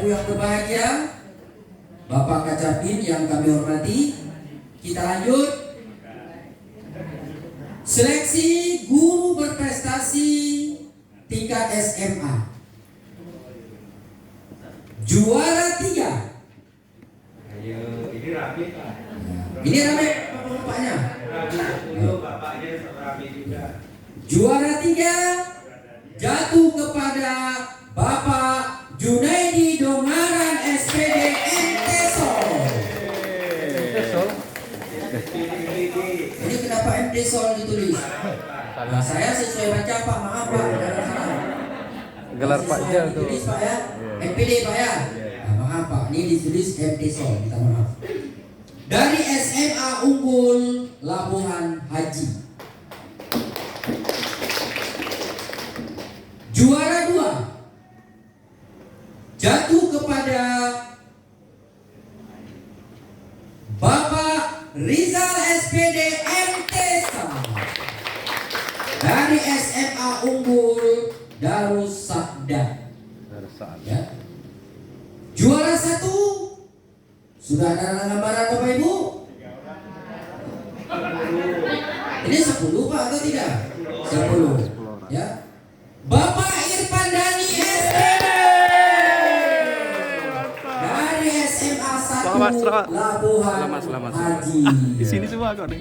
Ibu yang berbahagia, Bapak Kacapin yang kami hormati, kita lanjut. Seleksi guru berprestasi tingkat SMA. Juara 3. Ayo, ini rapi Pak. Ini rame bapaknya. Bapaknya rapi juga. Juara 3 jatuh kepada Bapak Junaidi Dongaran SPD MTSol. Ini kenapa MTSol ditulis? Nah, saya sesuai baca Pak, maaf Pak. Gelar Pak Jal tuh. Ditulis Pak ya, MPD Pak ya. Nah, maaf Pak, ini ditulis MTSol, minta maaf. Dari SMA Unggul Labuhan Haji. Juara 2 jatuh kepada Bapak Rizal SPD MTSA dari SMA Unggul Darussalam. Ya. Juara 1 sudah ada gambaran Bapak Ibu? Ini 10 Pak atau tidak? 10. Ya. Bapak Irfan Dani SPD dari SMA 1 Labuhan Haji. Di sini semua kok nih.